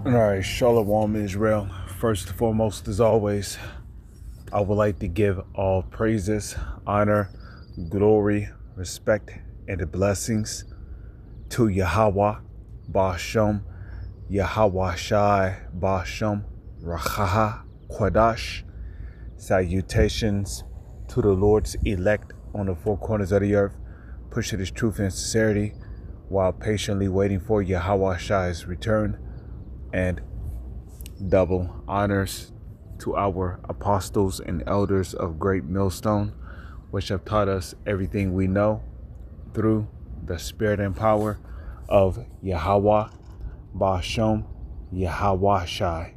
All right, Shalom Israel. First and foremost, as always, I would like to give all praises, honor, glory, respect, and blessings to Yahweh, Bashem, Yahweh Shai, Bashem, Rachaha, Quadash. Salutations to the Lord's elect on the four corners of the earth, pushing his truth and sincerity while patiently waiting for Yahweh Shai's return. And double honors to our apostles and elders of Great Millstone, which have taught us everything we know through the spirit and power of Yahweh, Bashem, Yahweh Shai.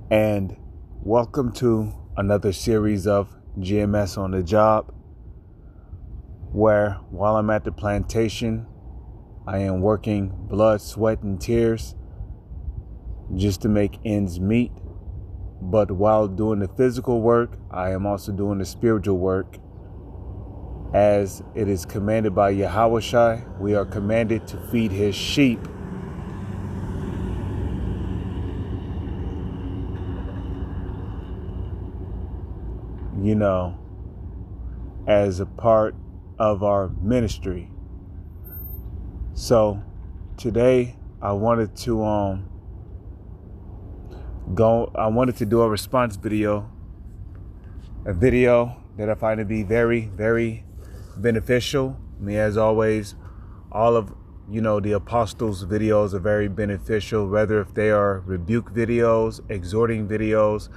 And welcome to another series of GMS on the Job, where while I'm at the plantation, I am working blood, sweat, and tears just to make ends meet. But while doing the physical work, I am also doing the spiritual work. As it is commanded by Yahweh Shai, we are commanded to feed his sheep. You know, as a part of our ministry. So today I wanted to do a response video, a video that I find to be very, very beneficial. I mean, as always, all of the apostles' videos are very beneficial, whether if they are rebuke videos, exhorting videos,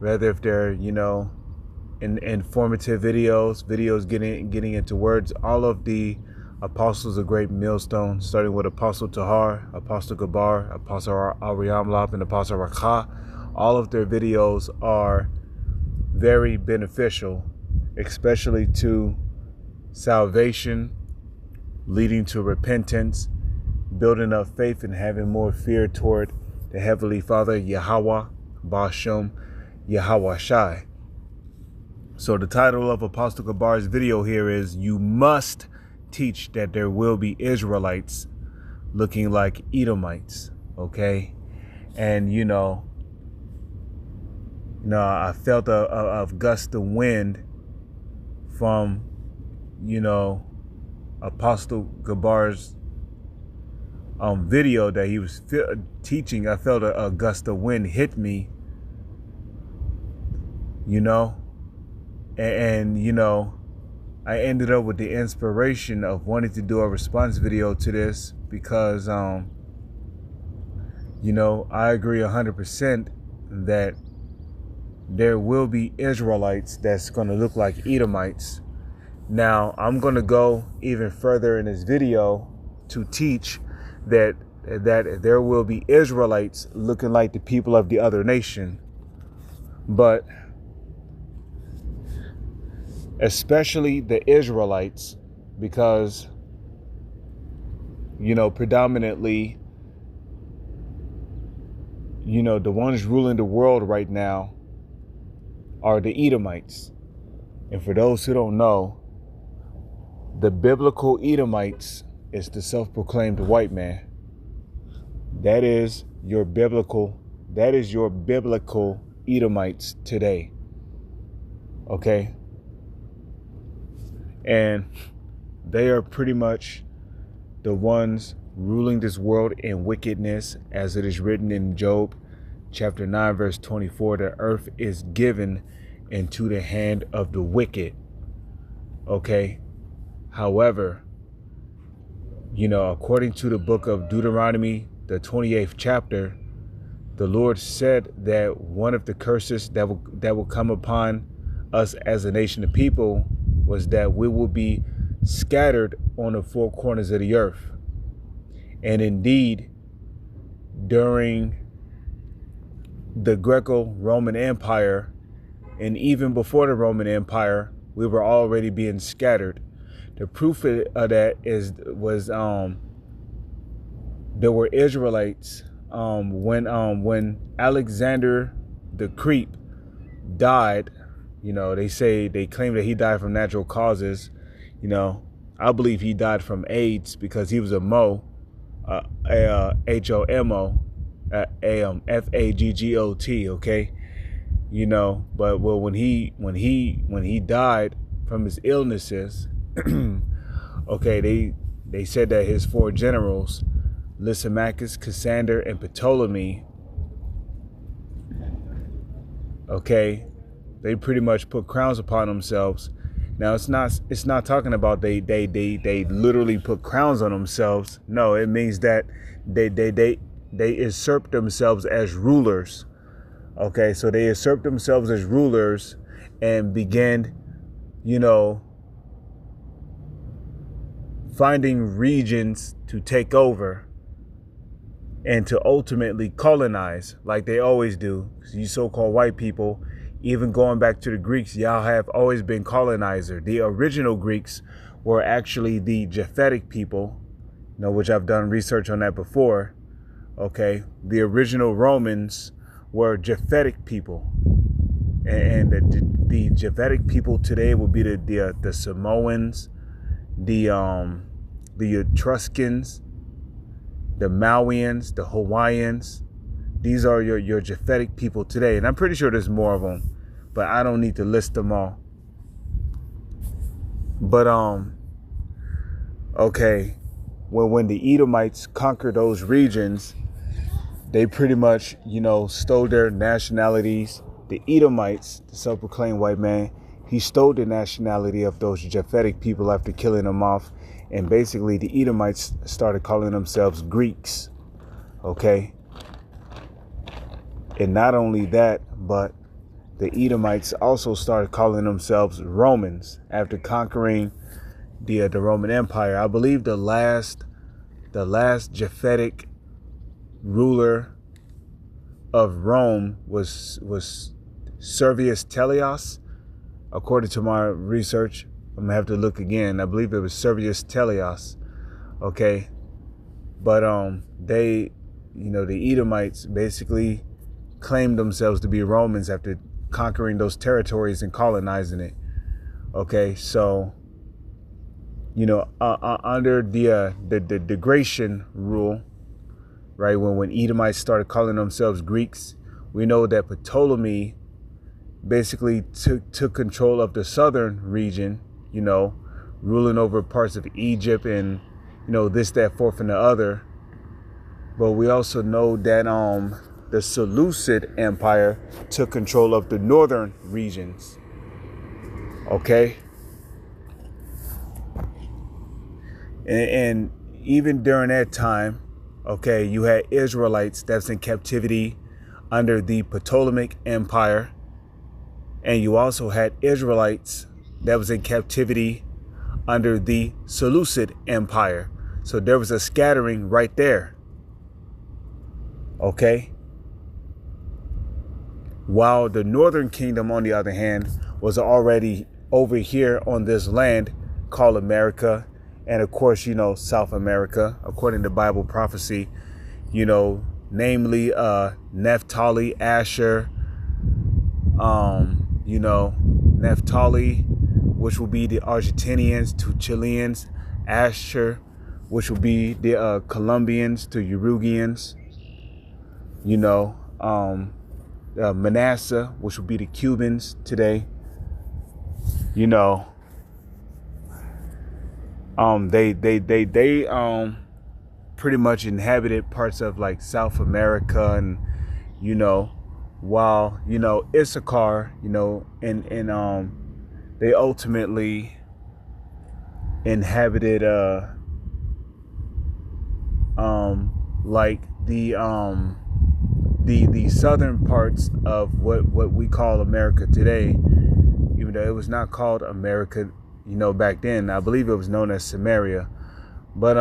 whether if they're informative videos getting into words. All of the apostles of Great Millstone, starting with Apostle Tahar, Apostle Gabar, Apostle Ariamlop, and Apostle Rakha, all of their videos are very beneficial, especially to salvation, leading to repentance, building up faith, and having more fear toward the Heavenly Father, Yahweh, Bashem, Yahweh Shai. So the title of Apostle Gabar's video here is, "You must teach that there will be Israelites looking like Edomites." Okay. And I felt a gust of wind from Apostle Gabar's video that he was teaching. I felt a gust of wind hit me, and I ended up with the inspiration of wanting to do a response video to this because, I agree 100% that there will be Israelites that's going to look like Edomites. Now, I'm going to go even further in this video to teach that there will be Israelites looking like the people of the other nation. But especially the Israelites, because, predominantly, the ones ruling the world right now are the Edomites. And for those who don't know, the biblical Edomites is the self-proclaimed white man. That is your biblical Edomites today. Okay? And they are pretty much the ones ruling this world in wickedness, as it is written in Job chapter 9, verse 24, the earth is given into the hand of the wicked. Okay. However, according to the book of Deuteronomy, the 28th chapter, the Lord said that one of the curses that will come upon us as a nation of people was that we will be scattered on the four corners of the earth. And indeed, during the Greco-Roman Empire, and even before the Roman Empire, we were already being scattered. The proof of that was there were Israelites when Alexander the Creep died. They claim that he died from natural causes. I believe he died from AIDS because he was a Mo. Homo, Faggot. Okay, but well, when he died from his illnesses, okay, they said that his four generals, Lysimachus, Cassander, and Ptolemy, okay, they pretty much put crowns upon themselves. Now it's not talking about they literally put crowns on themselves. No, it means that they usurp themselves as rulers. Okay, so they usurp themselves as rulers and begin, finding regions to take over and to ultimately colonize, like they always do. You so-called white people, even going back to the Greeks, y'all have always been colonizer. The original Greeks were actually the Japhetic people, which I've done research on that before. Okay, the original Romans were Japhetic people, and the Japhetic people today would be the Samoans, the Etruscans, the Mauians, the Hawaiians. These are your Japhetic people today. And I'm pretty sure there's more of them, but I don't need to list them all. But, okay, when the Edomites conquered those regions, they pretty much, stole their nationalities. The Edomites, the self-proclaimed white man, he stole the nationality of those Japhetic people after killing them off. And basically, the Edomites started calling themselves Greeks, okay? And not only that, but the Edomites also started calling themselves Romans after conquering the Roman Empire. I believe the last Japhetic ruler of Rome was Servius Tullius, according to my research. I'm gonna have to look again. I believe it was Servius Tullius. Okay. But the Edomites basically claimed themselves to be Romans after conquering those territories and colonizing it. Okay, so under the Grecian rule, right, when Edomites started calling themselves Greeks, we know that Ptolemy basically took control of the southern region, ruling over parts of Egypt and, this, that, fourth, and the other. But we also know that the Seleucid Empire took control of the northern regions. Okay? And even during that time, okay, you had Israelites that's in captivity under the Ptolemaic Empire. And you also had Israelites that was in captivity under the Seleucid Empire. So there was a scattering right there. Okay? While the northern kingdom, on the other hand, was already over here on this land called America. And of course, South America, according to Bible prophecy, namely Naphtali, Asher, Naphtali, which will be the Argentinians to Chileans, Asher, which will be the Colombians to Uruguayans, Manasseh, which will be the Cubans today, they pretty much inhabited parts of like South America, and while Issachar, and they ultimately inhabited like the southern parts of what we call America today, even though it was not called America back then. I believe it was known as Samaria. But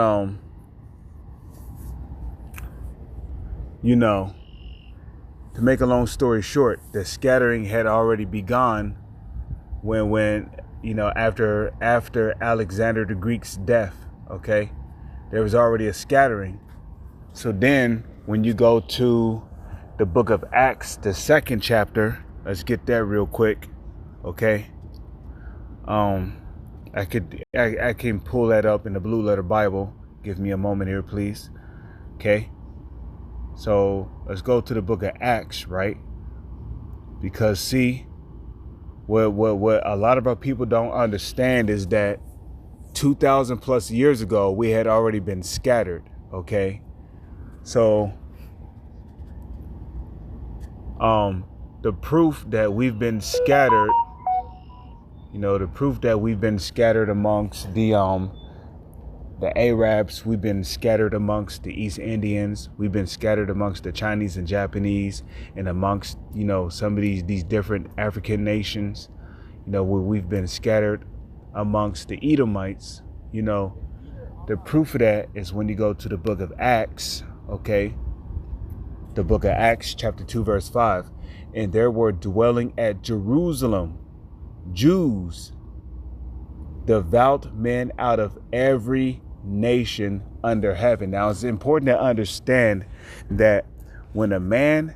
to make a long story short, the scattering had already begun when after Alexander the Greek's death. Okay, there was already a scattering. So then when you go to the book of Acts, the 2nd chapter, let's get that real quick. Okay, I can pull that up in the Blue Letter Bible. Give me a moment here, please. Okay, so let's go to the book of Acts, right? Because see, what a lot of our people don't understand is that 2,000 plus years ago we had already been scattered. Okay, so the proof that we've been scattered, the proof that we've been scattered amongst the Arabs, we've been scattered amongst the East Indians, we've been scattered amongst the Chinese and Japanese, and amongst, some of these different African nations, where we've been scattered amongst the Edomites. The proof of that is when you go to the book of Acts, okay? The book of Acts, chapter 2, verse 5. And there were dwelling at Jerusalem Jews, devout men out of every nation under heaven. Now, it's important to understand that when a man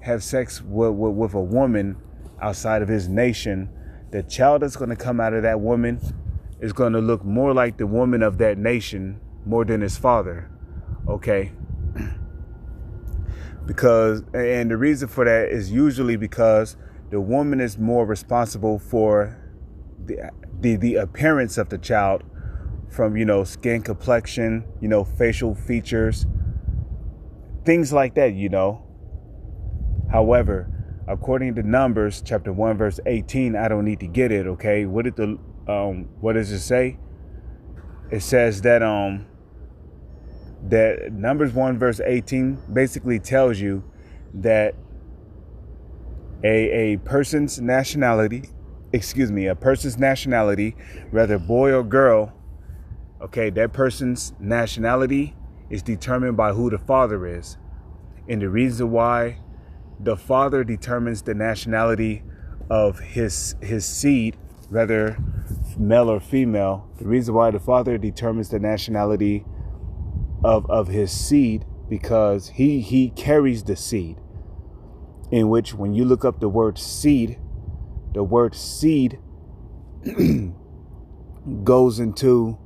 has sex with a woman outside of his nation, the child that's going to come out of that woman is going to look more like the woman of that nation more than his father. Okay? And the reason for that is usually because the woman is more responsible for the appearance of the child, from, skin complexion, facial features, things like that, However, according to Numbers chapter 1, verse 18, I don't need to get it, okay? What does it say? It says that that Numbers 1 verse 18 basically tells you that a person's nationality, whether boy or girl, okay, that person's nationality is determined by who the father is. And the reason why the father determines the nationality of his seed, whether male or female, the reason why the father determines the nationality of his seed, because he carries the seed, in which when you look up the word seed goes into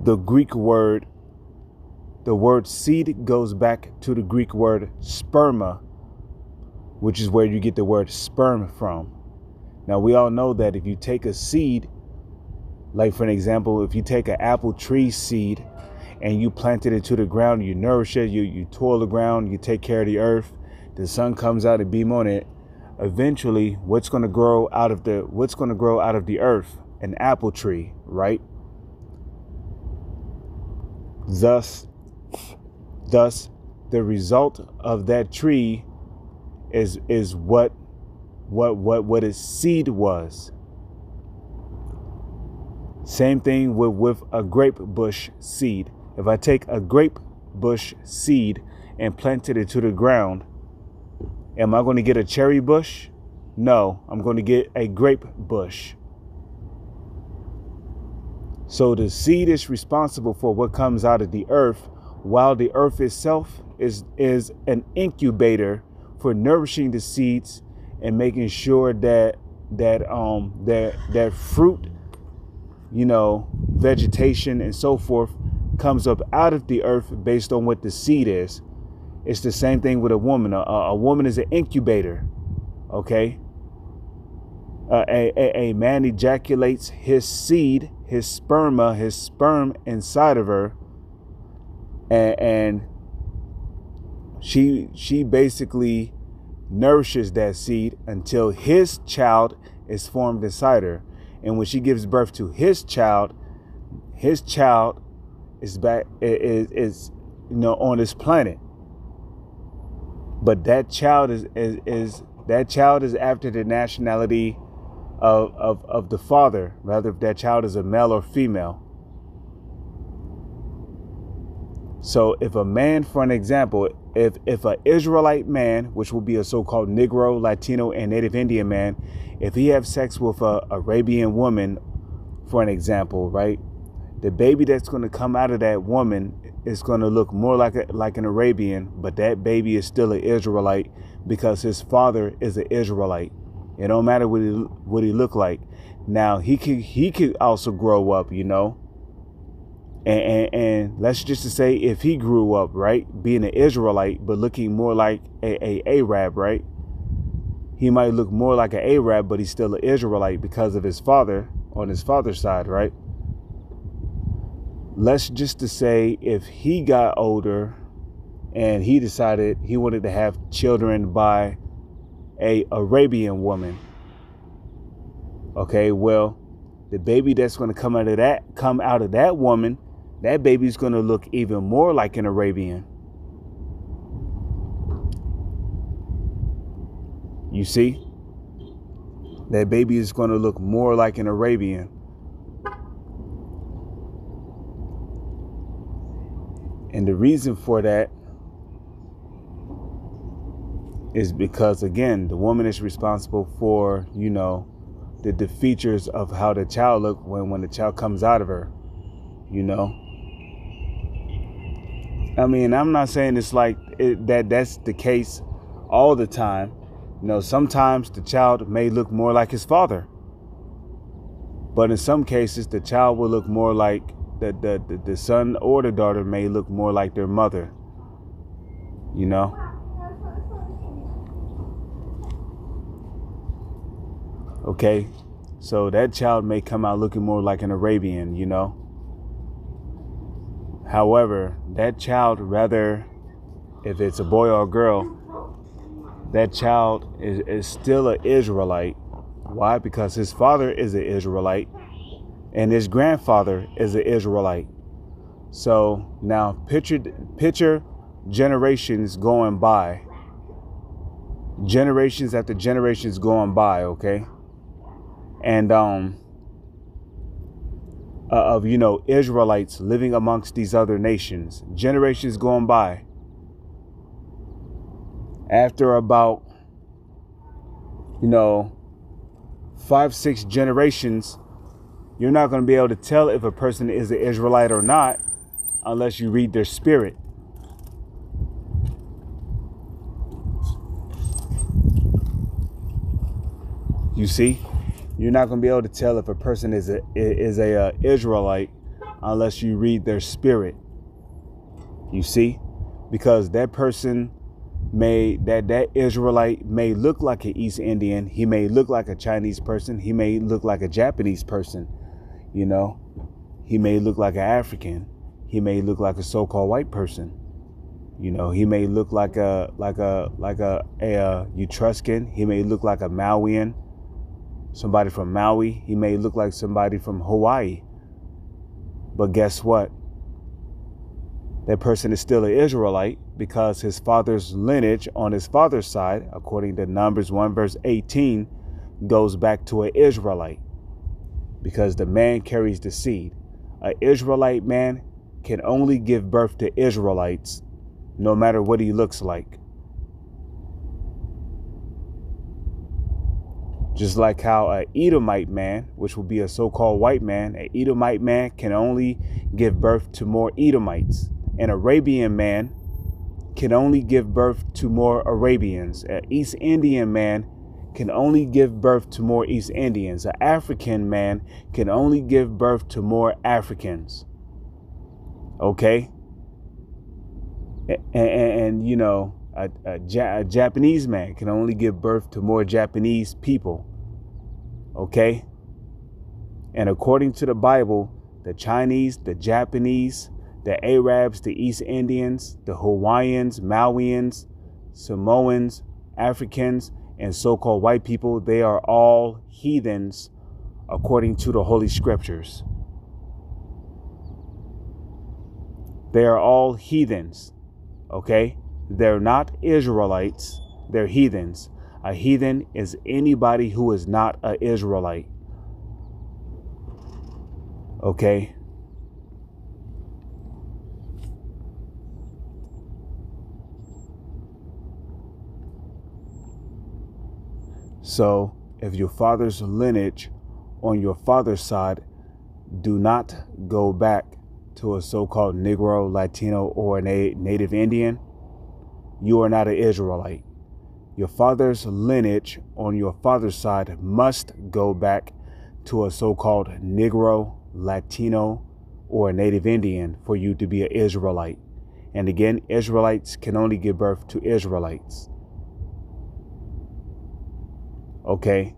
the Greek word. The word seed goes back to the Greek word sperma, which is where you get the word sperm from. Now, we all know that if you take a seed, like for an example, if you take an apple tree seed and you plant it into the ground, you nourish it, you toil the ground, you take care of the earth, the sun comes out and beam on it. Eventually, what's going to grow out of the earth? An apple tree, right? Thus, the result of that tree is what its seed was. Same thing with a grape bush seed. If I take a grape bush seed and plant it into the ground, am I going to get a cherry bush? No, I'm going to get a grape bush. So the seed is responsible for what comes out of the earth, while the earth itself is an incubator for nourishing the seeds and making sure that fruit, vegetation and so forth comes up out of the earth based on what the seed is. It's the same thing with a woman. A woman is an incubator. Okay. A man ejaculates his seed, his sperm inside of her, and she basically nourishes that seed until his child is formed inside her. And when she gives birth to his child is on this planet. But that child is after the nationality of the father, rather if that child is a male or female. So if a man, for an example, if an Israelite man, which will be a so-called Negro, Latino, and Native Indian man, if he have sex with a Arabian woman, for an example, right, the baby that's going to come out of that woman is going to look more like an Arabian, but that baby is still an Israelite because his father is an Israelite. It don't matter what he look like. Now he could also grow up, And let's just to say if he grew up, right, being an Israelite, but looking more like a Arab, right? He might look more like an Arab, but he's still an Israelite because of his father, on his father's side, right? Let's just to say if he got older and he decided he wanted to have children by a Arabian woman. Okay, well, the baby that's going to come out of that woman, that baby's going to look even more like an Arabian. You see? That baby is going to look more like an Arabian. And the reason for that is because, again, the woman is responsible for, you know, the features of how the child look when the child comes out of her, you know. I mean, I'm not saying it's like that's the case all the time. You know, sometimes the child may look more like his father, but in some cases the child will look more like the son or the daughter may look more like their mother, you know. Okay, so that child may come out looking more like an Arabian, you know. However, that child, rather, if it's a boy or a girl, that child is still an Israelite. Why? Because his father is an Israelite and his grandfather is an Israelite. So now picture generations going by, generations after generations going by, okay? And of, you know, Israelites living amongst these other nations, generations going by. After about, you know, 5-6 generations, you're not going to be able to tell if a person is an Israelite or not unless you read their spirit. You see, you're not going to be able to tell if a person is a Israelite unless you read their spirit. You see, because that person that Israelite may look like an East Indian, he may look like a Chinese person, he may look like a Japanese person, you know, he may look like an African, he may look like a so-called white person, you know, he may look like a Etruscan, he may look like a Mauian, somebody from Maui, he may look like somebody from Hawaii. But guess what? That person is still an Israelite because his father's lineage on his father's side, according to Numbers 1 verse 18, goes back to an Israelite because the man carries the seed. An Israelite man can only give birth to Israelites no matter what he looks like. Just like how an Edomite man, which will be a so-called white man, an Edomite man can only give birth to more Edomites. An Arabian man can only give birth to more Arabians. An East Indian man can only give birth to more East Indians. An African man can only give birth to more Africans. Okay? And you know, a Japanese man can only give birth to more Japanese people. Okay? And according to the Bible, the Chinese, the Japanese, the Arabs, the East Indians, the Hawaiians, Mauians, Samoans, Africans, and so-called white people, they are all heathens according to the Holy Scriptures. They are all heathens, okay? They're not Israelites, they're heathens. A heathen is anybody who is not an Israelite, okay? So if your father's lineage on your father's side do not go back to a so-called Negro, Latino, or a Native Indian, you are not an Israelite. Your father's lineage on your father's side must go back to a so-called Negro, Latino, or a native Indian for you to be an Israelite. And again, Israelites can only give birth to Israelites. Okay?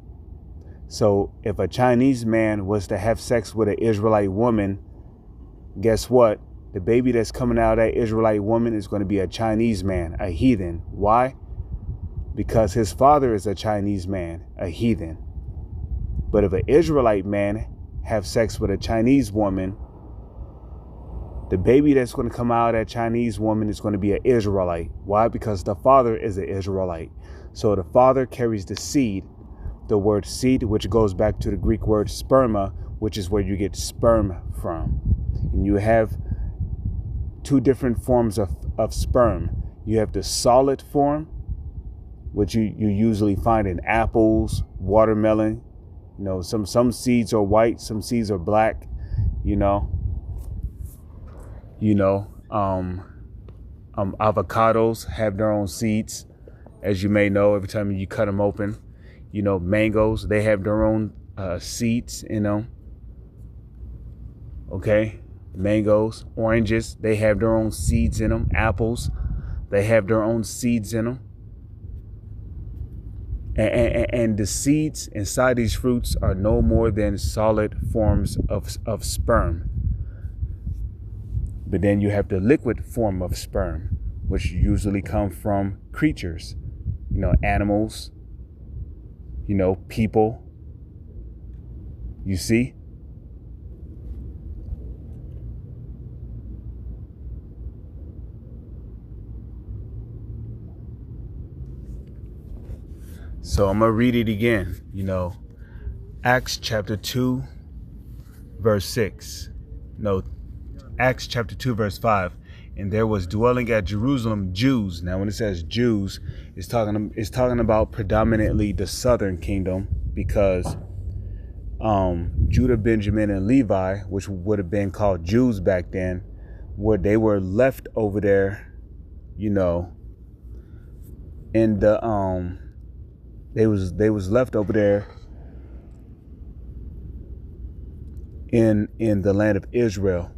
So if a Chinese man was to have sex with an Israelite woman, guess what? The baby that's coming out of that Israelite woman is going to be a Chinese man, a heathen. Why? Because his father is a Chinese man, a heathen. But if an Israelite man have sex with a Chinese woman, the baby that's going to come out of that Chinese woman is going to be an Israelite. Why? Because the father is an Israelite. So the father carries the seed, the word seed, which goes back to the Greek word sperma, which is where you get sperm from. And you have two different forms of sperm. You have the solid form, which you usually find in apples, watermelon. You know, some seeds are white, some seeds are black, avocados have their own seeds, as you may know, every time you cut them open. Mangoes, they have their own seeds, okay? Mangoes, oranges, they have their own seeds in them. Apples, they have their own seeds in them. And the seeds inside these fruits are no more than solid forms of sperm. But then you have the liquid form of sperm, which usually come from creatures, animals, people. You see? So I'm going to read it again. Acts chapter 2, verse 6. No, Acts chapter 2, verse 5. And there was dwelling at Jerusalem Jews. Now, when it says Jews, it's talking about predominantly the southern kingdom, because Judah, Benjamin, and Levi, which would have been called Jews back then, they were left over there, in the they was left over there in the land of Israel.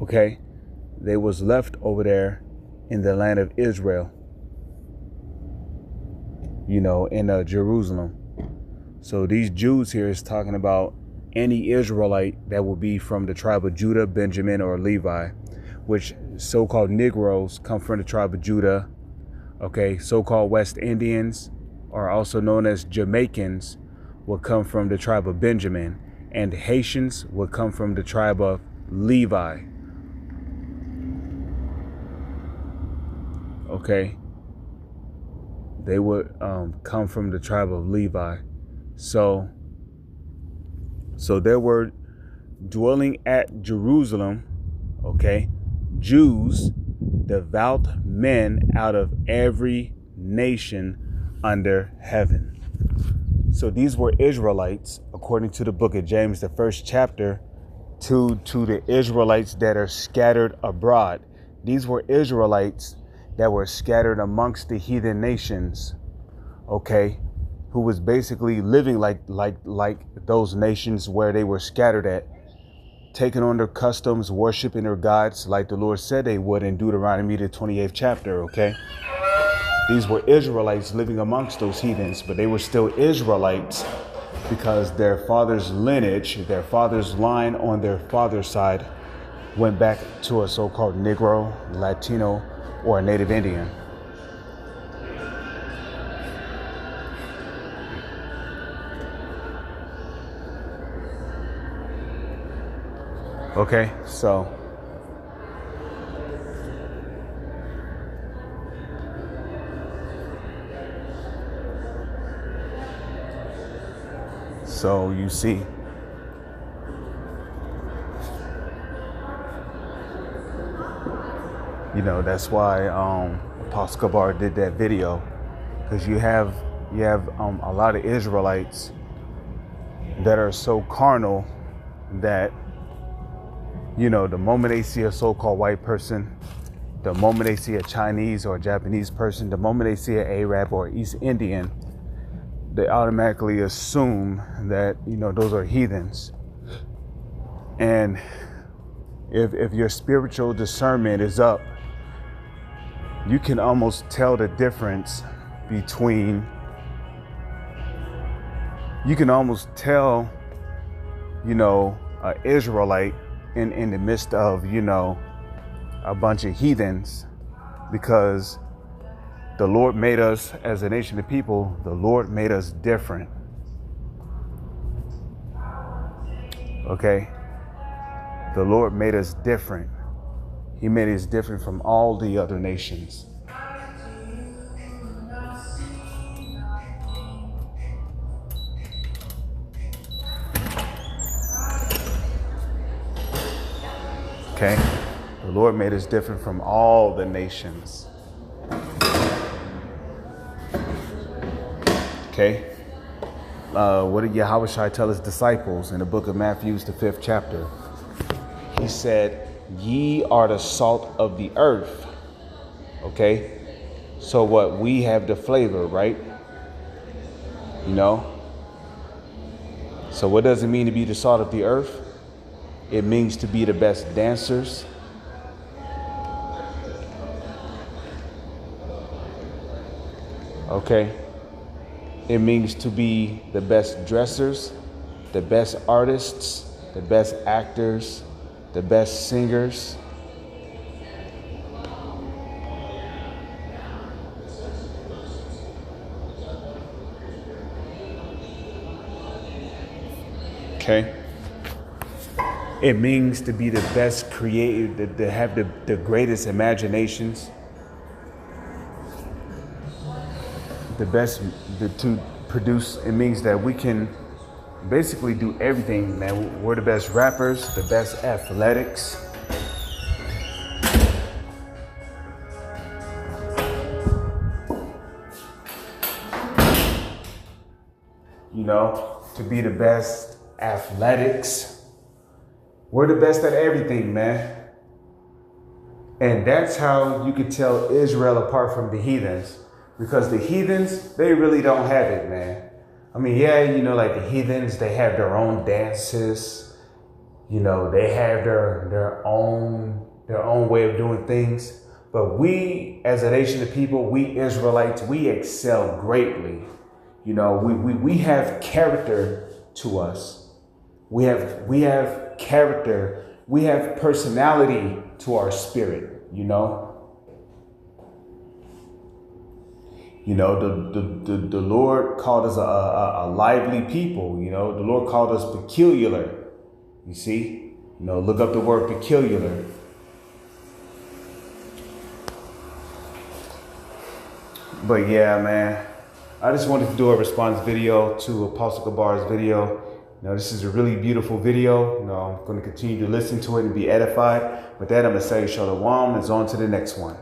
Okay, they was left over there in the land of Israel, in Jerusalem. So these Jews here is talking about any Israelite that will be from the tribe of Judah, Benjamin, or Levi, which so-called Negroes come from the tribe of Judah. Okay, so-called West Indians, or also known as Jamaicans, will come from the tribe of Benjamin, and Haitians will come from the tribe of Levi. Okay, they would come from the tribe of Levi. So there were dwelling at Jerusalem, okay, Jews, devout men out of every nation under heaven. So these were Israelites, according to the book of James, the first chapter, to the Israelites that are scattered abroad. These were Israelites that were scattered amongst the heathen nations, okay, who was basically living like those nations where they were scattered at, taking on their customs, worshiping their gods like the Lord said they would in Deuteronomy, the 28th chapter, okay? These were Israelites living amongst those heathens, but they were still Israelites because their father's lineage, their father's line on their father's side went back to a so-called Negro, Latino, or a native Indian. Okay, so you see, that's why Apostle Kabar did that video, because you have a lot of Israelites that are so carnal that the moment they see a so-called white person, the moment they see a Chinese or a Japanese person, the moment they see an Arab or East Indian, they automatically assume that, you know, those are heathens. And if your spiritual discernment is up, you can almost tell the difference between, you can almost tell, you know, an Israelite in the midst of, you know, a bunch of heathens, because the Lord made us as a nation of people, the Lord made us different. Okay? The Lord made us different. He made us different from all the other nations. Okay? The Lord made us different from all the nations. Okay? What did Yahushua tell his disciples in the book of Matthew, the 5th chapter? He said, ye are the salt of the earth. Okay? So what? We have the flavor, right? You know? So what does it mean to be the salt of the earth? It means to be the best dancers. Okay? It means to be the best dressers, the best artists, the best actors, the best singers. Okay? It means to be the best creative, to have the greatest imaginations, the best to produce. It means that we can basically do everything, man. We're the best rappers, the best athletics. You know, to be the best athletics. We're the best at everything, man. And that's how you could tell Israel apart from the heathens. Because the heathens, they really don't have it, man. I mean, yeah, you know, like the heathens, they have their own dances. You know, they have their own way of doing things. But we, as a nation of people, we Israelites, we excel greatly. You know, we have character to us. We have character. We have personality to our spirit, you know. You know, the Lord called us a lively people, you know. The Lord called us peculiar. You see? You know, look up the word peculiar. But yeah, man. I just wanted to do a response video to Apostle Gabar's video. You know, this is a really beautiful video. You know, I'm going to continue to listen to it and be edified. With that, I'm going to say shalom. It's on to the next one.